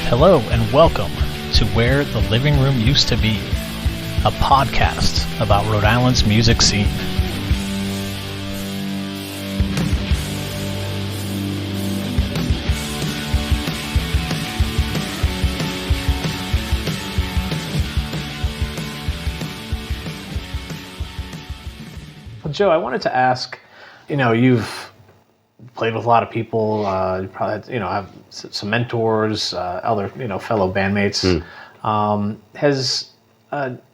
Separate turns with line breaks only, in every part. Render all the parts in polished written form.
Hello and welcome to Where the Living Room Used to Be, a podcast about Rhode Island's music scene.
Well, Joe, I wanted to ask, you've played with a lot of people, you probably had, have some mentors, other, fellow bandmates. Has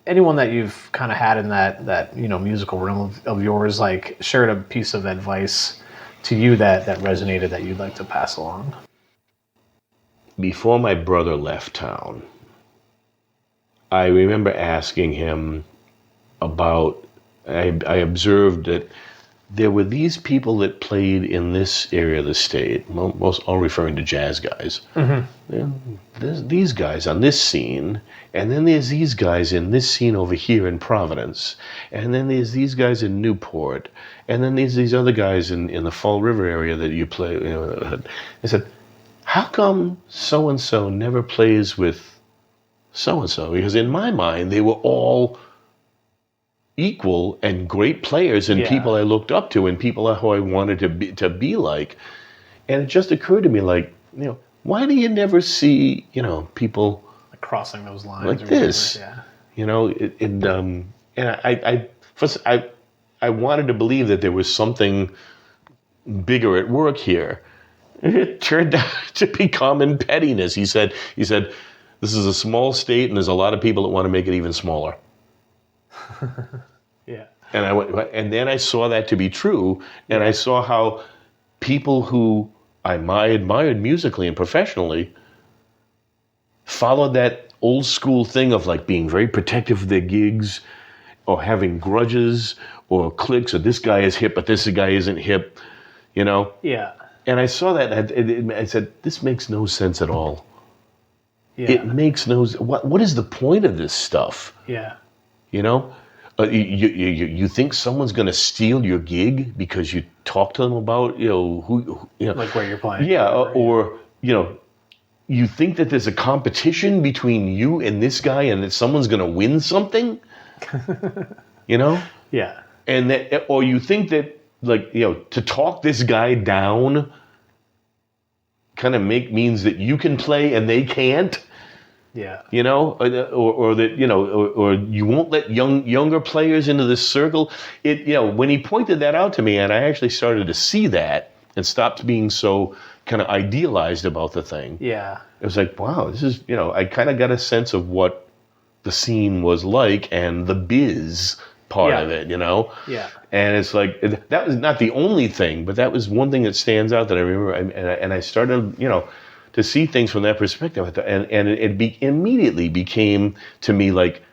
anyone that you've kind of had in that musical realm of yours, like, shared a piece of advice to you that resonated that you'd like to pass along?
Before my brother left town, I remember asking him about, I observed that there were these people that played in this area of the state, most all referring to jazz guys. Mm-hmm. There's these guys on this scene, and then there's these guys in this scene over here in Providence, and then there's these guys in Newport, and then there's these other guys in the Fall River area that you play. I said, how come so-and-so never plays with so-and-so? Because in my mind, they were all equal and great players and people I looked up to and people who I wanted to be like. And it just occurred to me, like, why do you never see, people
like crossing those lines
like this? And I wanted to believe that there was something bigger at work here. It turned out to be common pettiness. He said, this is a small state and there's a lot of people that want to make it even smaller.
Yeah.
And then I saw that to be true, and I saw how people who I admired musically and professionally followed that old school thing of, like, being very protective of their gigs, or having grudges, or cliques, or this guy is hip, but this guy isn't hip,
Yeah.
And I saw that, and I said, this makes no sense at all.
Yeah.
It makes no. What is the point of this stuff?
Yeah.
You think someone's going to steal your gig because you talk to them about, who
like where you're playing.
Yeah, or you think that there's a competition between you and this guy and that someone's going to win something?
Yeah.
And that, or you think that, like, to talk this guy down kind of means that you can play and they can't?
Yeah.
Or that, or you won't let younger players into this circle. When he pointed that out to me, and I actually started to see that and stopped being so kind of idealized about the thing.
Yeah.
It was like, wow, this is, I kind of got a sense of what the scene was like and the biz part of it,
Yeah.
And it's like, that was not the only thing, but that was one thing that stands out that I remember. And I started, to see things from that perspective. And it immediately became to me like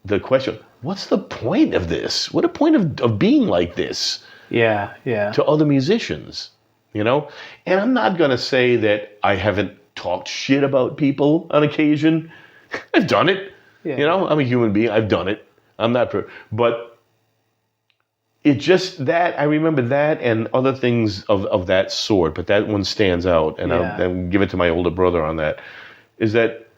the question, what's the point of this? What a point of being like this?
Yeah, yeah.
To other musicians, And I'm not going to say that I haven't talked shit about people on occasion. I've done it.
Yeah.
I'm a human being. I've done it. I'm not, but it just that I remember that and other things of that sort, but that one stands out, and I'll give it to my older brother on that. Is that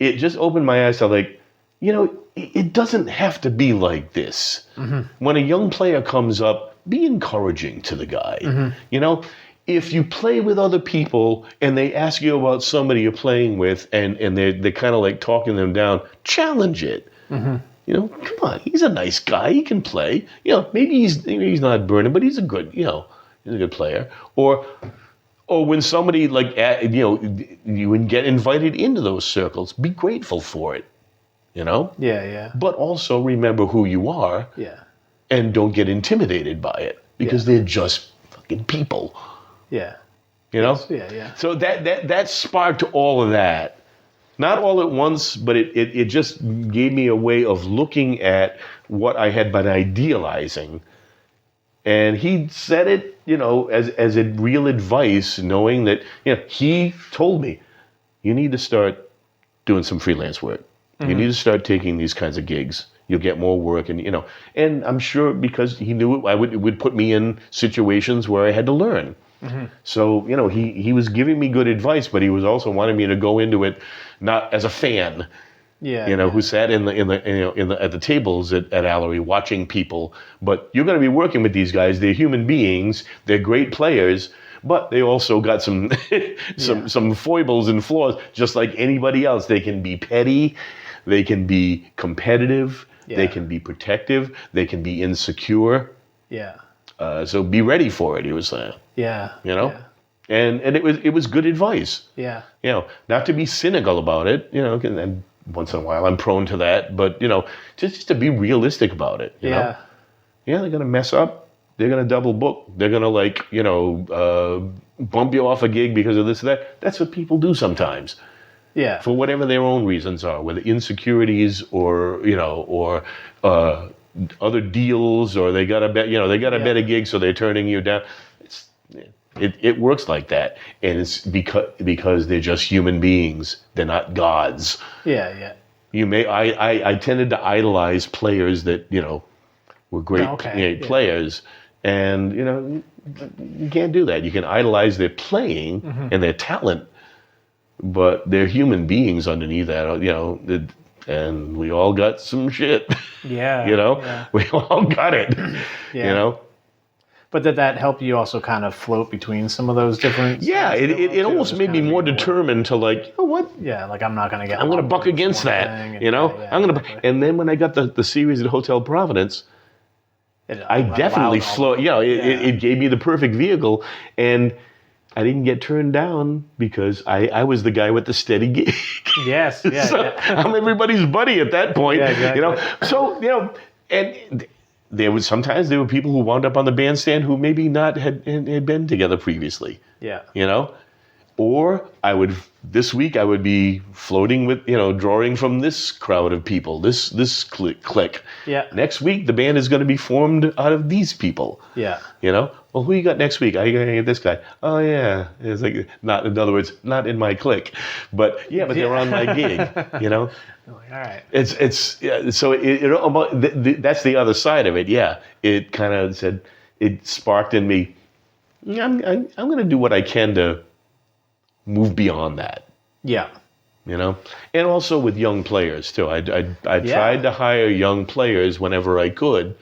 it just opened my eyes to, like, it doesn't have to be like this. Mm-hmm. When a young player comes up, be encouraging to the guy. Mm-hmm. If you play with other people and they ask you about somebody you're playing with, and they're kind of like talking them down, challenge it. Mm-hmm. Come on, he's a nice guy. He can play. Maybe he's not burning, but he's a good, he's a good player. Or when somebody, like, you get invited into those circles, be grateful for it.
Yeah, yeah.
But also remember who you are.
Yeah.
And don't get intimidated by it because they're just fucking people.
Yeah.
Yeah,
yeah.
So that sparked all of that. Not all at once, but it just gave me a way of looking at what I had been idealizing. And he said it, as a real advice, knowing that, he told me, you need to start doing some freelance work. Mm-hmm. You need to start taking these kinds of gigs. You'll get more work, and I'm sure because he knew it would put me in situations where I had to learn. So, you know, he was giving me good advice, but he was also wanting me to go into it not as a fan.
Yeah.
You know, who sat at the tables at Allery watching people. But you're going to be working with these guys. They're human beings. They're great players, but they also got some some foibles and flaws, just like anybody else. They can be petty. They can be competitive.
Yeah.
They can be protective. They can be insecure.
Yeah.
So be ready for it, he was saying.
Yeah.
You know?
Yeah.
And it was good advice.
Yeah.
You know, not to be cynical about it, you know, and once in a while I'm prone to that, but, you know, just to be realistic about it, you know? Yeah, they're going to mess up. They're going to double book. They're going to, like, you know, bump you off a gig because of this or that. That's what people do sometimes.
Yeah.
For whatever their own reasons are, whether insecurities or, you know, or other deals, or they got a better gig, so they're turning you down. It works like that, and it's because they're just human beings. They're not gods.
Yeah, yeah.
I tended to idolize players that, you know, were great players, and, you know, you can't do that. You can idolize their playing and their talent, but they're human beings underneath that, you know, and we all got some shit.
Yeah.
You know, we all got it.
Yeah.
You know.
But did that help you also kind of float between some of those different?
Yeah, it almost made me more determined to, like, you know what?
Yeah, like I'm going to
buck against that, you know? And then when I got the series at Hotel Providence, I definitely flowed. You know, it gave me the perfect vehicle, and I didn't get turned down because I was the guy with the steady gig.
Yes, yeah,
So I'm everybody's buddy at that point, you know? So, you know, and sometimes there were people who wound up on the bandstand who maybe not had been together previously.
Yeah.
You know? Or this week I would be floating with, you know, drawing from this crowd of people, this clique.
Yeah.
Next week the band is going to be formed out of these people.
Yeah.
You know? Well, who you got next week? Are you going to get this guy? Oh, yeah. It's like, not, in other words, not in my clique. But they're on my gig, you know?
All right.
So that's the other side of it. Yeah. It kind of said, it sparked in me, I'm going to do what I can to move beyond that.
Yeah.
You know? And also with young players, too. I tried to hire young players whenever I could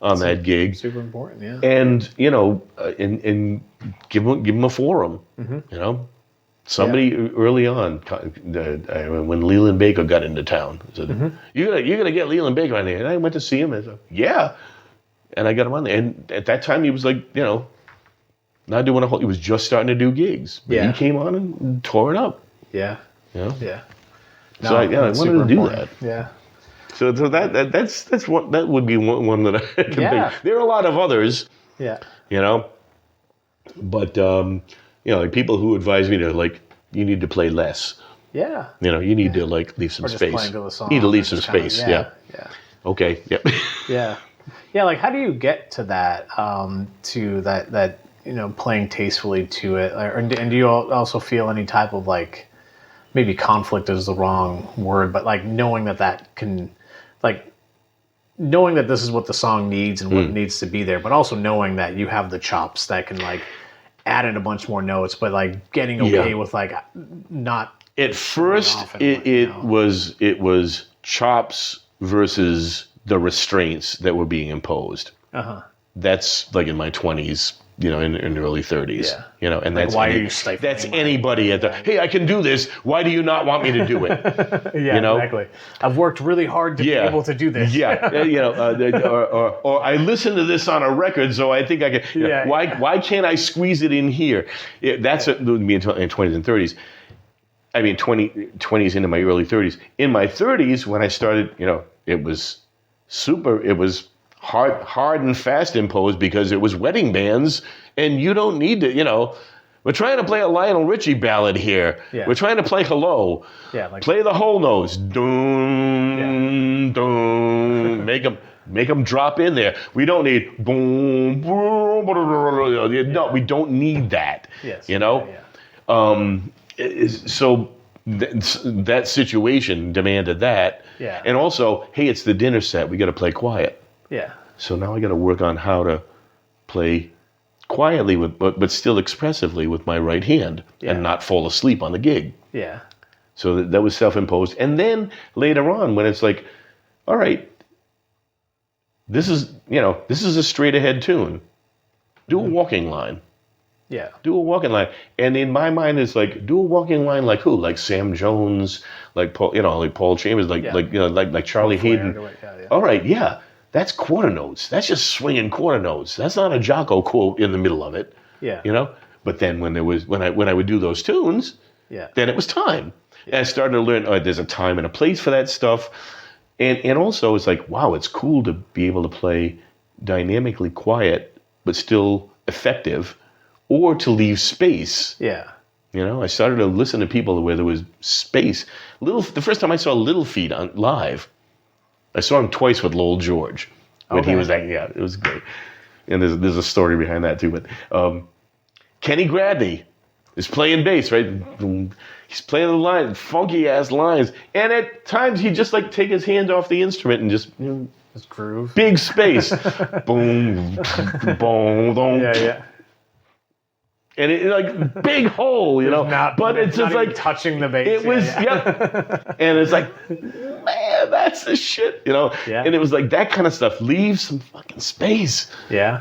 on that gig.
Super important, yeah.
And, you know, and give them a forum, you know? Somebody early on, when Leland Baker got into town, said, you're gonna get Leland Baker on there. And I went to see him, and I said, yeah. And I got him on there. And at that time, he was like, you know, not doing he was just starting to do gigs. But he came on and tore it up.
Yeah.
You know?
Yeah.
So I wanted to do that.
Yeah.
So that's one, that would be one that I can think. There are a lot of others.
Yeah.
You know, but you know, like people who advise me to, like, you need to play less.
Yeah.
You know, you need to, like, leave some space.
Playing to the song.
You need to leave some space. Yeah. Okay. Yep.
Yeah. Yeah. Like, how do you get to that? To that you know, playing tastefully to it, and do you also feel any type of, like, maybe conflict is the wrong word, but, like, knowing that can, like, knowing that this is what the song needs and what needs to be there, but also knowing that you have the chops that can, like, add in a bunch more notes, but, like, getting away with, like, not. At
first, it was chops versus the restraints that were being imposed. That's, like, in my 20s. You know, in the early 30s. Yeah. You know, and like,
why are you stifling?
That's anybody at the. Hey, I can do this. Why do you not want me to do it?
You know? Exactly. I've worked really hard to be able to do this.
Yeah. You know, or I listened to this on a record, so I think I can. Why can't I squeeze it in here? That's me in 20s and 30s. I mean, 20s into my early 30s. In my 30s, when I started, you know, it was hard and fast imposed because it was wedding bands, and you don't need to, you know, we're trying to play a Lionel Richie ballad here. Yeah. We're trying to play Hello. Yeah, like, play the whole notes. Dun, dun. Make them drop in there. We don't need boom, boom, no, we don't need that.
Yes.
You know? So that situation demanded that. Yeah. And also, hey, it's the dinner set. We got to play quiet.
Yeah.
So now I got to work on how to play quietly but still expressively with my right hand and not fall asleep on the gig.
Yeah.
So that was self-imposed. And then later on, when it's like, all right, this is a straight ahead tune. Do a walking line.
Yeah.
Do a walking line. And in my mind, it's like, do a walking line like who? Like Sam Jones, like Paul, like Paul Chambers, like Charlie Hayden.
Yeah.
All right, yeah. That's quarter notes. That's just swinging quarter notes. That's not a Jocko quote in the middle of it.
Yeah.
But then when I would do those tunes, then it was time. And I started to learn, there's a time and a place for that stuff. And also it's like, wow, it's cool to be able to play dynamically quiet, but still effective, or to leave space.
Yeah.
I started to listen to people where there was space. The first time I saw Little Feat on live, I saw him twice with Lowell George. When he was it was great. And there's a story behind that too. But Kenny Gradney is playing bass, right? He's playing the lines, funky ass lines, and at times he'd just like take his hand off the instrument and just
Just groove.
Big space, boom, boom, boom.
Yeah.
And it like big hole, but it's just like
touching the bass.
It was, and it's like, man, that's the shit,
Yeah.
And it was like that kind of stuff. Leave some fucking space,
Yeah.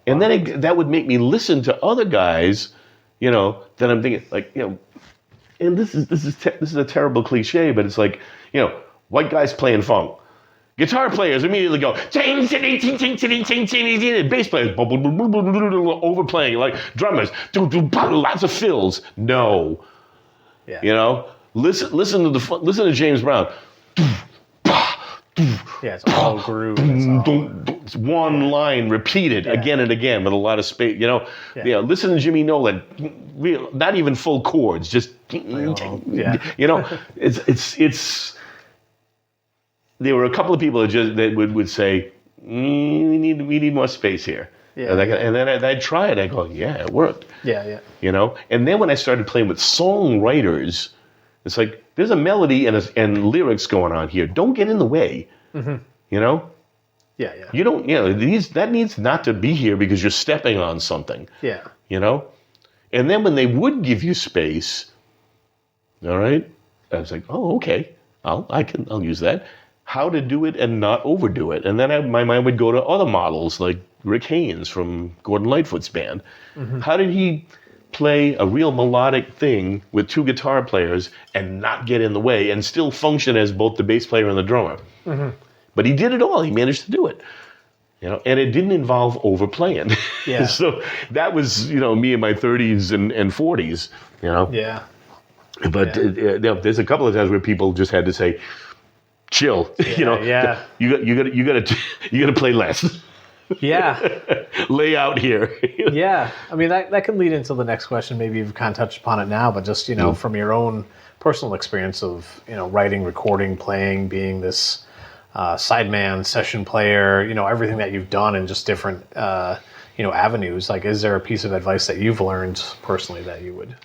And then that would make me listen to other guys, that I'm thinking like, and this is a terrible cliche, but it's like, white guys playing funk. Guitar players immediately go, ting, ting, ting, ting, ting, ting, ting, bass players, overplaying, like drummers, lots of fills. No.
Yeah.
Listen to James Brown.
Yeah, it's all groove.
It's one line repeated again and again with a lot of space. Listen to Jimmy Nolan. Not even full chords, just it's. There were a couple of people that would say, we need more space here.
Yeah.
And then I'd try it. I go, yeah, it worked.
Yeah.
And then when I started playing with songwriters, it's like there's a melody and lyrics going on here. Don't get in the way.
Mm-hmm. Yeah.
You don't. That needs not to be here because you're stepping on something.
Yeah.
And then when they would give you space, all right, I was like, oh, okay, I'll use that. How to do it and not overdo it. And then my mind would go to other models like Rick Haynes from Gordon Lightfoot's band. Mm-hmm. How did he play a real melodic thing with two guitar players and not get in the way and still function as both the bass player and the drummer? Mm-hmm. But he did it all. He managed to do it. And it didn't involve overplaying.
Yeah.
So that was, me in my 30s and 40s,
Yeah.
But there's a couple of times where people just had to say, chill,
Yeah.
You gotta play less.
Yeah.
Lay out here.
Yeah. I mean, that could lead into the next question. Maybe you've kind of touched upon it now, but just, from your own personal experience of, writing, recording, playing, being this sideman, session player, everything that you've done in just different, avenues. Like, is there a piece of advice that you've learned personally that you would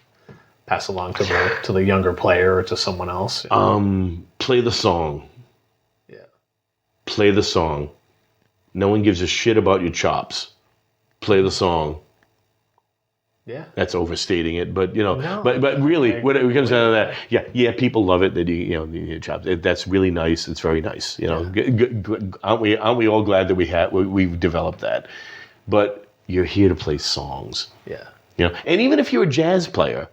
pass along to the younger player or to someone else?
Play the song.
Yeah.
Play the song. No one gives a shit about your chops. Play the song.
Yeah. That's
overstating it, but but really, when it comes down to that, yeah, people love it. They do, the chops. That's really nice. It's very nice. Aren't we all glad that we've developed that? But you're here to play songs.
Yeah.
And even if you're a jazz player,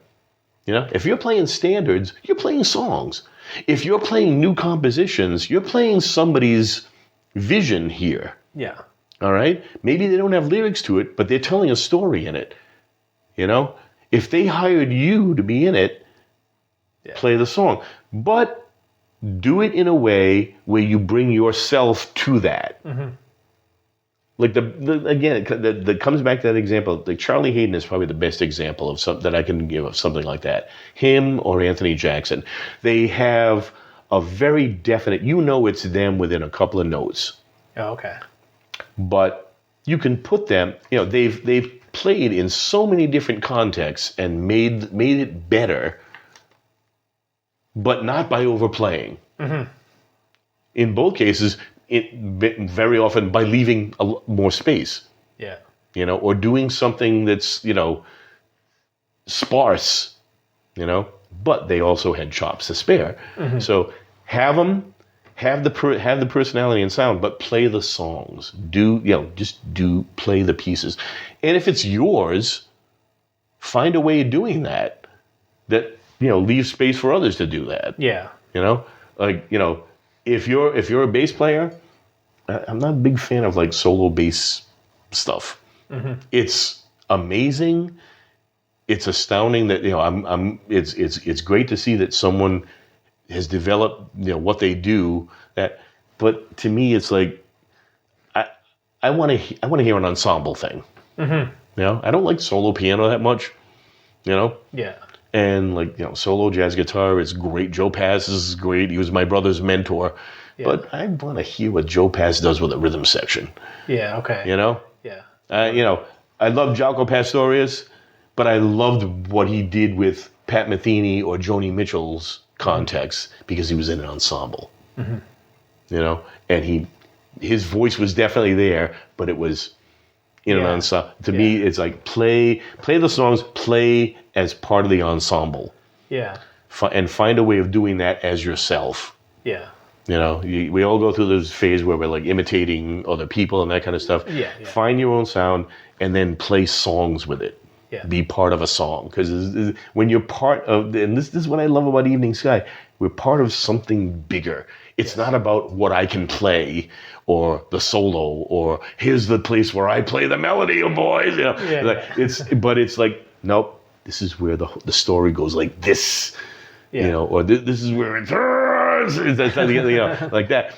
if you're playing standards, you're playing songs. If you're playing new compositions, you're playing somebody's vision here.
Yeah.
All right? Maybe they don't have lyrics to it, but they're telling a story in it. If they hired you to be in it, play the song. But do it in a way where you bring yourself to that. Mm-hmm. Like that comes back to that example. Like Charlie Hayden is probably the best example of something that I can give of something like that. Him or Anthony Jackson. They have a very definite, it's them within a couple of notes.
Oh, okay.
But you can put them, they've played in so many different contexts and made it better, but not by overplaying. Mm-hmm. In both cases, very often by leaving more space.
Yeah.
or doing something that's, sparse, but they also had chops to spare. Mm-hmm. So have them, have the personality and sound, but play the songs. Play the pieces. And if it's yours, find a way of doing that leave space for others to do that.
Yeah.
If you're a bass player, I'm not a big fan of like solo bass stuff. Mm-hmm. It's amazing. It's astounding that it's great to see that someone has developed what they do. But to me, it's like I want to hear an ensemble thing. Mm-hmm. I don't like solo piano that much.
Yeah.
And solo jazz guitar is great. Joe Pass is great. He was my brother's mentor. Yeah. But I want to hear what Joe Pass does with a rhythm section.
Yeah. Okay.
Yeah. I love Jaco Pastorius, but I loved what he did with Pat Metheny or Joni Mitchell's context because he was in an ensemble. Mm-hmm. And his voice was definitely there, but it was in an ensemble. To me, it's like play the songs, play as part of the ensemble. Yeah. And find a way of doing that as yourself.
Yeah.
We all go through this phase where we're like imitating other people and that kind of stuff.
Yeah.
Find your own sound and then play songs with it.
Yeah.
Be part of a song. Because when you're part of, and this is what I love about Evening Sky, we're part of something bigger. It's not about what I can play or the solo or here's the place where I play the melody, oh boys. But it's like, nope, this is where the story goes like this. Or this is where it turns. Like that.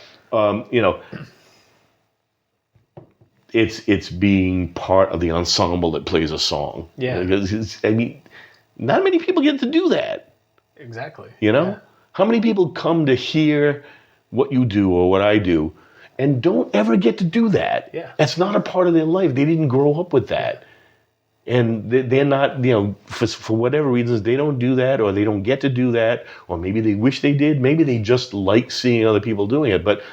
It's being part of the ensemble that plays a song.
Yeah.
Because not many people get to do that.
Exactly.
How many people come to hear what you do or what I do and don't ever get to do that?
Yeah.
That's not a part of their life. They didn't grow up with that. And they're not, for whatever reasons, they don't do that or they don't get to do that. Or maybe they wish they did. Maybe they just like seeing other people doing it. But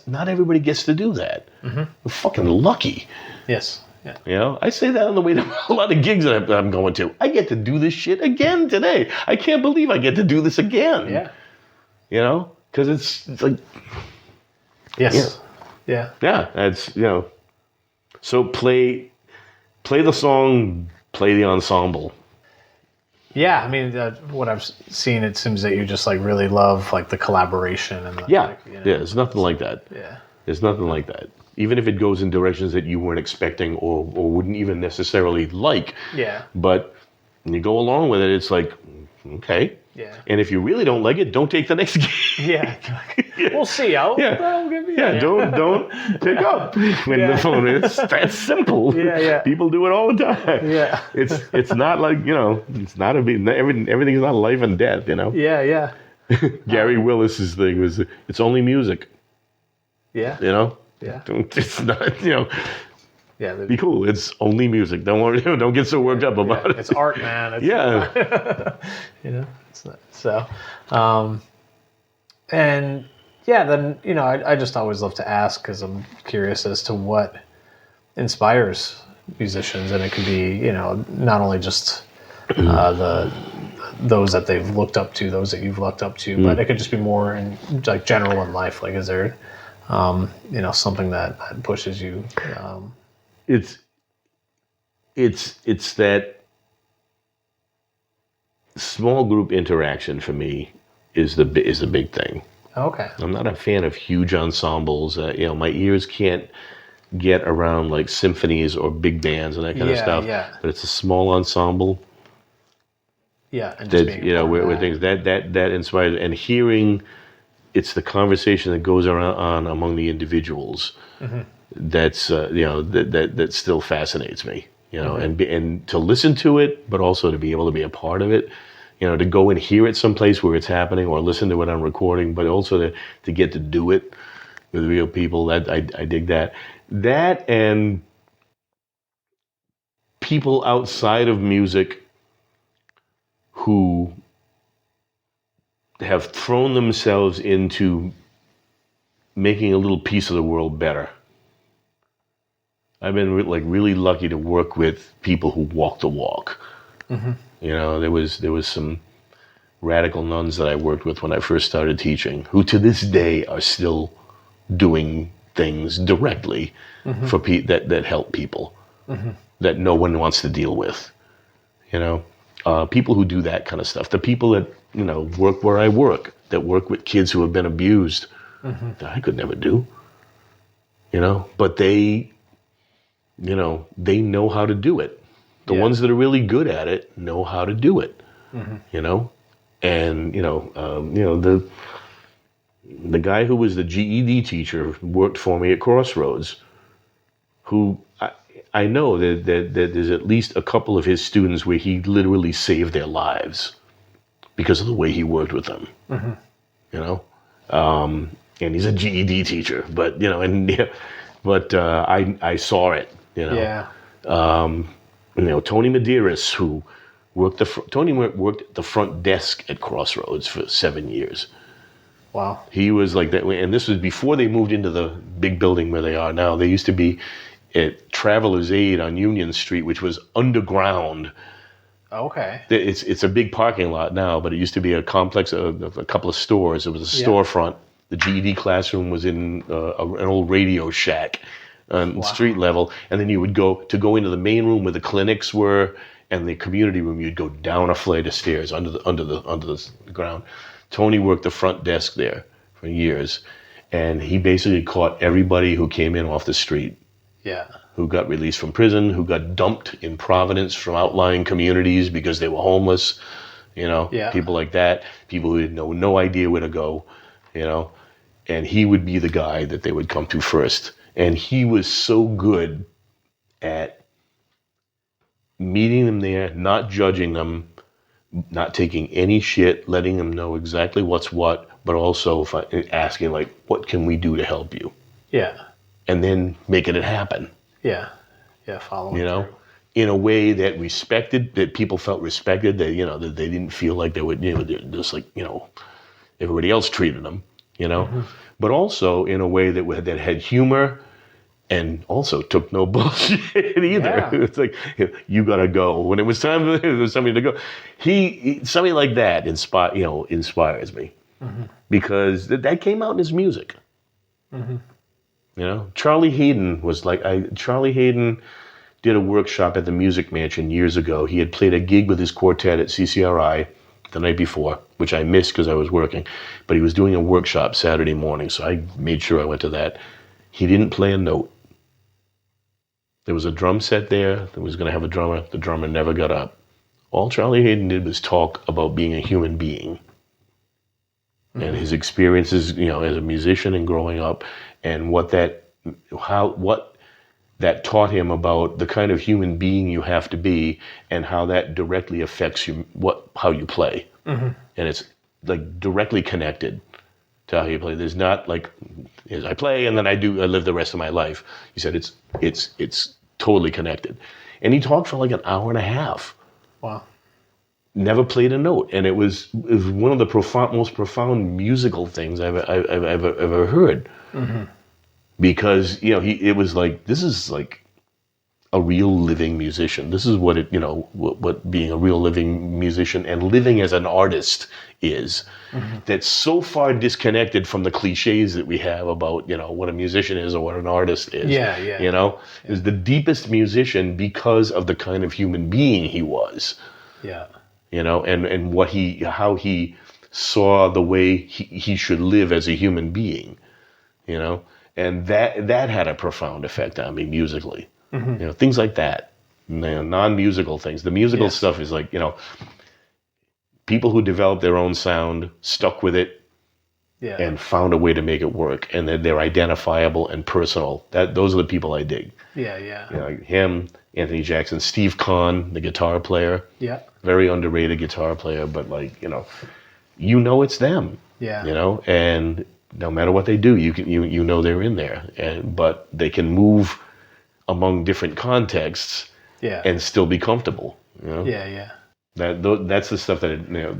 not everybody gets to do that. Mm-hmm. We're fucking lucky.
Yes. Yeah.
I say that on the way to a lot of gigs that I'm going to. I get to do this shit again today. I can't believe I get to do this again.
Yeah.
Because it's like...
Yes. Yeah.
Yeah, it's, So play the song, play the ensemble.
Yeah, what I've seen, it seems that you just like really love like the collaboration and
there's nothing like that.
Yeah,
there's nothing like that. Even if it goes in directions that you weren't expecting or wouldn't even necessarily like.
Yeah.
But when you go along with it, it's like, okay.
Yeah.
And if you really don't like it, don't take the next gig.
Yeah. We'll see. I'll give you.
Yeah. Don't pick up when the phone is. That's simple.
Yeah.
People do it all the time.
Yeah.
It's not like it's not everything's not life and death.
Yeah.
Gary Willis's thing was it's only music.
Yeah.
Yeah. It's not.
Yeah.
Be cool. It's only music. Don't worry. Don't get so worked up about it.
It's art, man. It's not, so, and then I just always love to ask because I'm curious as to what inspires musicians, and it could be not only just those that they've looked up to, those that you've looked up to, but it could just be more in like general in life. Like, is there something that pushes you?
It's that small group interaction for me is the big thing.
Okay.
I'm not a fan of huge ensembles. My ears can't get around like symphonies or big bands and that kind of stuff.
Yeah.
But it's a small ensemble.
Yeah, and just being
where things that inspires, and hearing it's the conversation that goes on among the individuals. Mm-hmm. That's that still fascinates me. And to listen to it, but also to be able to be a part of it. To go and hear it someplace where it's happening, or listen to it on recording, but also to get to do it with real people. That I dig that. That and people outside of music who have thrown themselves into making a little piece of the world better. I've been really lucky to work with people who walk the walk.
Mm-hmm.
You know, there was some radical nuns that I worked with when I first started teaching, who to this day are still doing things directly for that help people that no one wants to deal with. You know, people who do that kind of stuff. The people that work where I work, that work with kids who have been abused, that I could never do. You know, but they know how to do it. The ones that are really good at it know how to do it. You know, and the guy who was the GED teacher worked for me at Crossroads, who I know that there's at least a couple of his students where he literally saved their lives because of the way he worked with them. You know, and he's a GED teacher, but I saw it. You know, Tony Medeiros, who worked at the front desk at Crossroads for 7 years.
Wow.
He was like that, and this was before they moved into the big building where they are now. They used to be at Traveler's Aid on Union Street, which was underground.
Okay.
It's a big parking lot now, but it used to be a complex of a couple of stores. It was a storefront. The GED classroom was in an old radio shack on street level, and then you would go into the main room where the clinics were, and the community room. You'd go down a flight of stairs under the ground. Tony worked the front desk there for years, and he basically caught everybody who came in off the street.
Yeah.
Who got released from prison, who got dumped in Providence from outlying communities because they were homeless, people like that, people who had no idea where to go, and he would be the guy that they would come to first. And he was so good at meeting them there, not judging them, not taking any shit, letting them know exactly what's what, but also asking, like, what can we do to help you?
Yeah.
And then making it happen.
Yeah. Yeah, following through.
In a way that people felt respected, that they didn't feel like they would, just like, everybody else treated them, But also in a way that had humor, and also took no bullshit either.
Yeah.
It's like, you gotta go. When it was time for somebody to go, somebody like that inspires me, because that came out in his music. Charlie Hayden Charlie Hayden did a workshop at the Music Mansion years ago. He had played a gig with his quartet at CCRI the night before, which I missed because I was working, but he was doing a workshop Saturday morning, so I made sure I went to that. He didn't play a note. There was a drum set there that was going to have a drummer. The drummer never got up. All Charlie Hayden did was talk about being a human being and his experiences, as a musician and growing up, and what that taught him about the kind of human being you have to be, and how that directly affects you, how you play. And it's like directly connected to how you play. There's not like, as I play and then I live the rest of my life. He said it's totally connected. And he talked for like an hour and a half.
Wow. Never
played a note, and it was one of the most profound musical things I've ever heard. Because it was like, this is like a real living musician. This is what what being a real living musician and living as an artist is. That's so far disconnected from the cliches that we have about what a musician is or what an artist is. Is the deepest musician because of the kind of human being he was.
Yeah.
And how he saw the way he should live as a human being. And that had a profound effect on me musically. Things like that. Non-musical things. The musical stuff is like, people who developed their own sound, stuck with it, and found a way to make it work, and they're identifiable and personal. Those are the people I dig. Like him, Anthony Jackson, Steve Kahn, the guitar player. Yeah. Very underrated guitar player, but it's them. Yeah. And no matter what they do, they're in there, but they can move among different contexts, and still be comfortable. That's the stuff that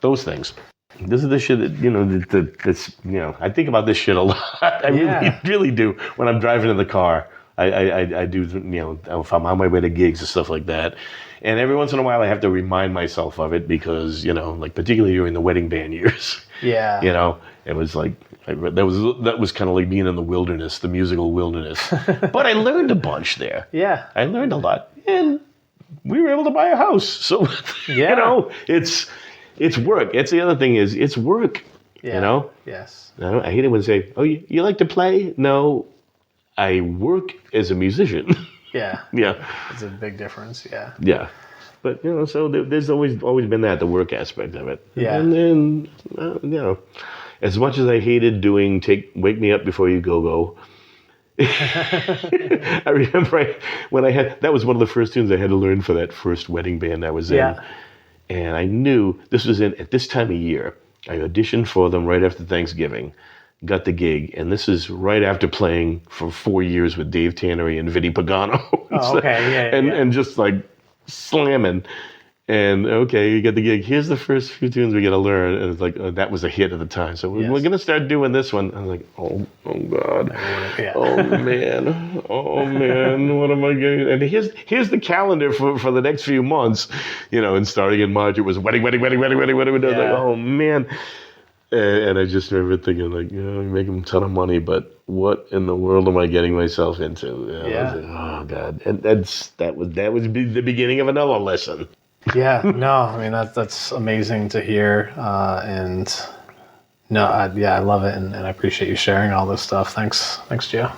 those things. This is the shit that that's I think about this shit a lot. I really do when I'm driving in the car. I do, if I'm on my way to gigs and stuff like that. And every once in a while I have to remind myself of it because, like particularly during the wedding band years.
Yeah.
It was like, that was kind of like being in the wilderness, the musical wilderness. But I learned a bunch there.
Yeah.
I learned a lot. And we were able to buy a house. So, it's work. It's the other thing is it's work,
Yes.
I hate it when they say, oh, you like to play? No, I work as a musician.
Yeah.
Yeah.
It's a big difference. Yeah.
Yeah. But, so there's always been the work aspect of it.
Yeah.
And then, as much as I hated doing Wake Me Up Before You Go, I remember that was one of the first tunes I had to learn for that first wedding band I was in.
Yeah.
And I knew this was at this time of year. I auditioned for them right after Thanksgiving, got the gig, and this is right after playing for 4 years with Dave Tannery and Vinnie Pagano.
Oh, okay,
And just like slamming. And okay, you get the gig. Here's the first few tunes we got to learn. And it's like, that was a hit at the time. So we're going to start doing this one. I was like, oh God.
Yeah.
Oh man. What am I getting? And here's the calendar for the next few months. And starting in March, it was wedding. I was like, oh man. And I just remember thinking like, I'm making a ton of money, but what in the world am I getting myself into? I was like, oh God. And that was the beginning of another lesson.
Yeah, no, I mean that's amazing to hear, and no, I love it, and I appreciate you sharing all this stuff. Thanks, Joe.